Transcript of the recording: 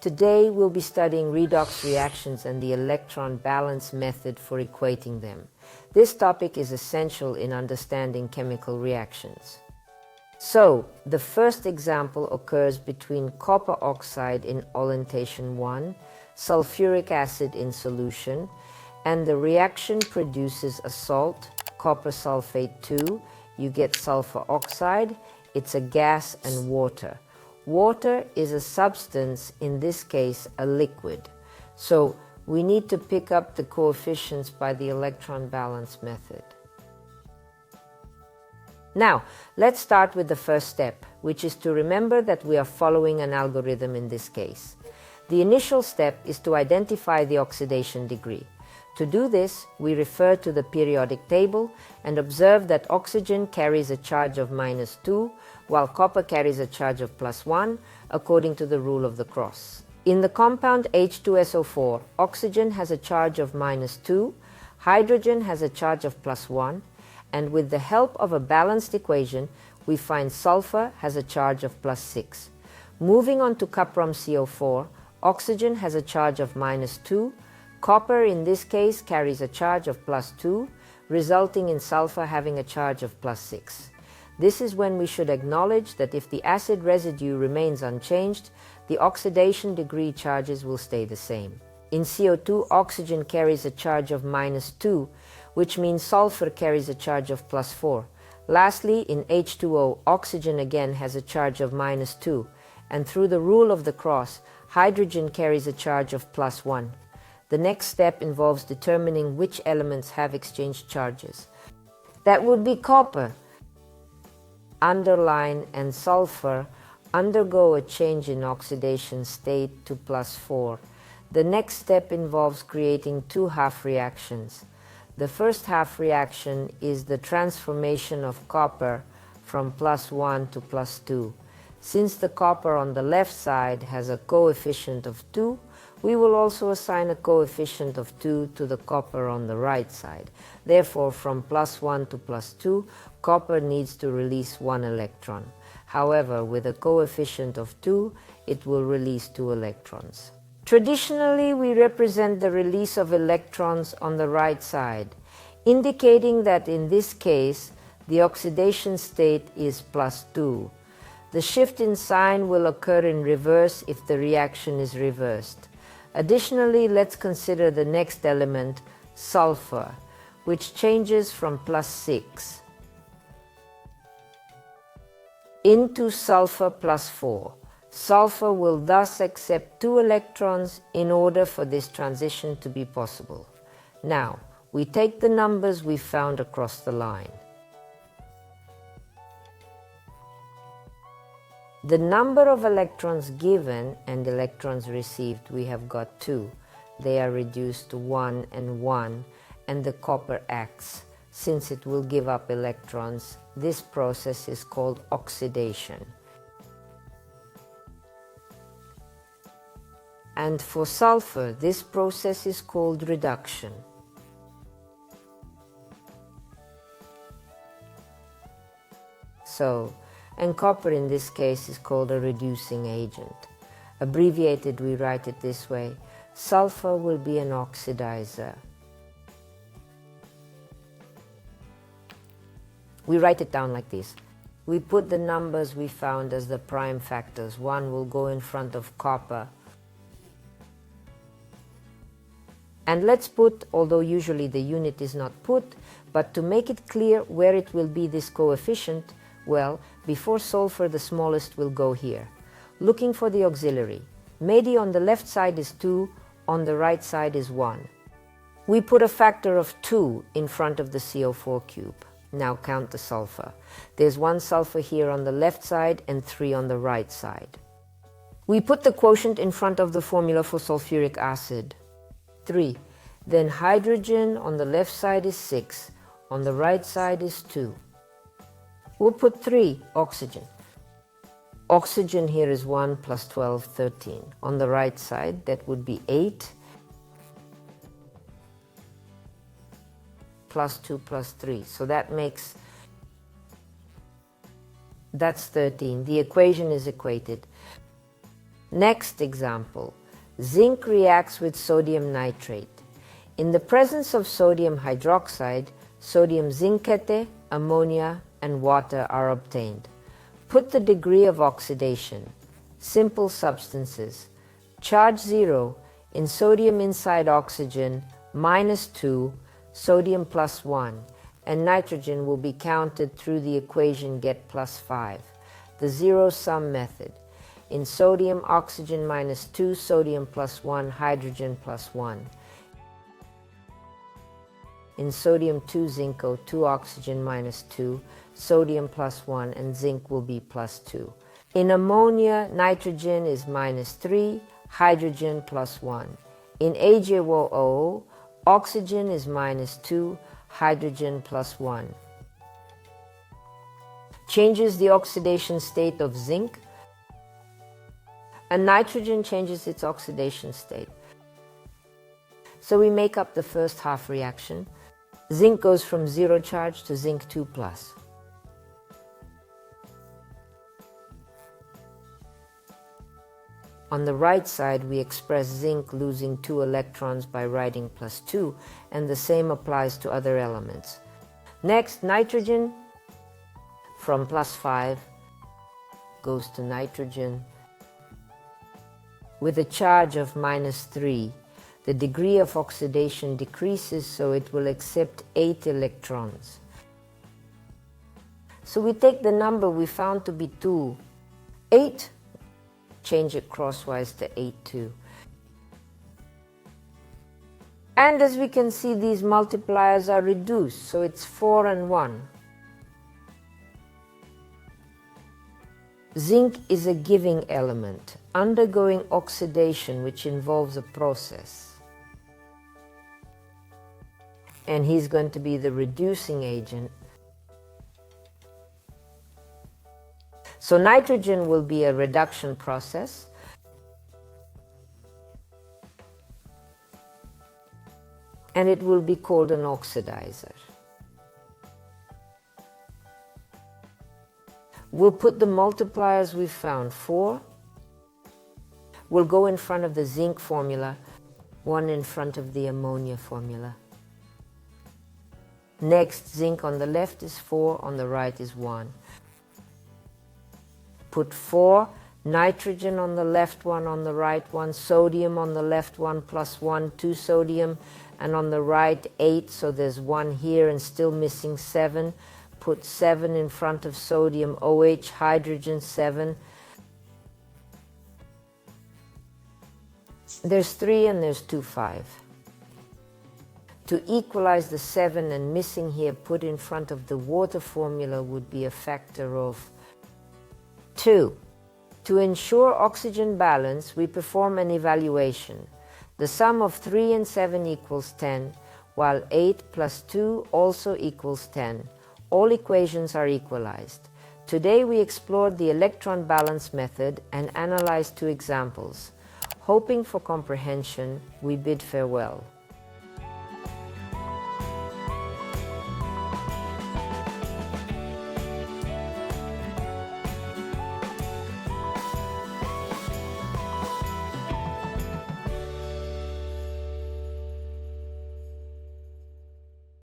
Today we'll be studying redox reactions and the electron balance method for equating them. This topic is essential in understanding chemical reactions. So, the first example occurs between copper oxide in orientation 1, sulfuric acid in solution, and the reaction produces a salt, copper sulfate 2, you get sulfur oxide, it's a gas and water. Water is a substance, in this case a liquid. So we need to pick up the coefficients by the electron balance method. Now, let's start with the first step, which is to remember that we are following an algorithm in this case. The initial step is to identify the oxidation degree. To do this, we refer to the periodic table and observe that oxygen carries a charge of -2, while copper carries a charge of +1, according to the rule of the cross. In the compound H2SO4, oxygen has a charge of -2, hydrogen has a charge of +1, and with the help of a balanced equation, we find sulfur has a charge of +6. Moving on to CuPrOmCO4, oxygen has a charge of -2, copper in this case carries a charge of +2, resulting in sulfur having a charge of +6. This is when we should acknowledge that if the acid residue remains unchanged, the oxidation degree charges will stay the same. In CO2, oxygen carries a charge of -2, which means sulfur carries a charge of +4. Lastly, in H2O, oxygen again has a charge of -2, and through the rule of the cross, hydrogen carries a charge of +1. The next step involves determining which elements have exchanged charges. That would be copper. Underline and sulfur undergo a change in oxidation state to +4. The next step involves creating two half reactions. The first half reaction is the transformation of copper from +1 to +2. Since the copper on the left side has a coefficient of 2, we will also assign a coefficient of 2 to the copper on the right side. Therefore, from +1 to +2, copper needs to release 1 electron. However, with a coefficient of 2, it will release 2 electrons. Traditionally, we represent the release of electrons on the right side, indicating that in this case, the oxidation state is +2. The shift in sign will occur in reverse if the reaction is reversed. Additionally, let's consider the next element, sulfur, which changes from +6 into sulfur +4. Sulfur will thus accept 2 electrons in order for this transition to be possible. Now, we take the numbers we found across the line. The number of electrons given and electrons received, we have got 2. They are reduced to 1 and 1, and the copper acts. Since it will give up electrons, this process is called oxidation. And for sulfur, this process is called reduction. And copper in this case is called a reducing agent. Abbreviated, we write it this way: sulfur will be an oxidizer. We write it down like this. We put the numbers we found as the prime factors. 1 will go in front of copper. And let's put, although usually the unit is not put, but to make it clear where it will be this coefficient, well, before sulfur the smallest will go here. Looking for the auxiliary. Medi on the left side is 2, on the right side is 1. We put a factor of 2 in front of the CO4 cube. Now count the sulfur. There's 1 sulfur here on the left side and 3 on the right side. We put the quotient in front of the formula for sulfuric acid. 3. Then hydrogen on the left side is 6, on the right side is 2. We'll put 3, oxygen. Oxygen here is 1 plus 12, 13. On the right side, that would be 8 plus 2 plus 3. So that's 13. The equation is equated. Next example, zinc reacts with sodium nitrate. In the presence of sodium hydroxide, sodium zincate, ammonia, and water are obtained. Put the degree of oxidation. Simple substances. Charge 0 in sodium inside oxygen -2, sodium +1, and nitrogen will be counted through the equation get +5, the zero-sum method. In sodium, oxygen -2, sodium +1, hydrogen +1. In sodium 2 zinc O2, oxygen -2, sodium +1, and zinc will be +2. In ammonia, nitrogen is -3, hydrogen +1. In AgO, oxygen is -2, hydrogen +1. Changes the oxidation state of zinc, and nitrogen changes its oxidation state. So we make up the first half reaction. Zinc goes from 0 charge to zinc 2+. On the right side, we express zinc losing 2 electrons by writing +2, and the same applies to other elements. Next, nitrogen from +5 goes to nitrogen with a charge of -3. The degree of oxidation decreases, so it will accept 8 electrons. So we take the number we found to be 2, 8, change it crosswise to 8, 2. And as we can see, these multipliers are reduced, so it's 4 and 1. Zinc is a giving element, undergoing oxidation, which involves a process. And he's going to be the reducing agent. So nitrogen will be a reduction process. And it will be called an oxidizer. We'll put the multipliers we found, 4. Will go in front of the zinc formula, 1 in front of the ammonia formula. Next, zinc on the left is 4, on the right is 1. Put 4, nitrogen on the left one, on the right one, sodium on the left one, +1, 2 sodium, and on the right 8, so there's 1 here and still missing 7. Put 7 in front of sodium, OH, hydrogen 7. There's 3 and there's 2, 5. To equalize the 7 and missing here, put in front of the water formula would be a factor of 2. To ensure oxygen balance, we perform an evaluation. The sum of 3 and 7 equals 10, while 8 plus 2 also equals 10. All equations are equalized. Today we explored the electron balance method and analyzed 2 examples. Hoping for comprehension, we bid farewell.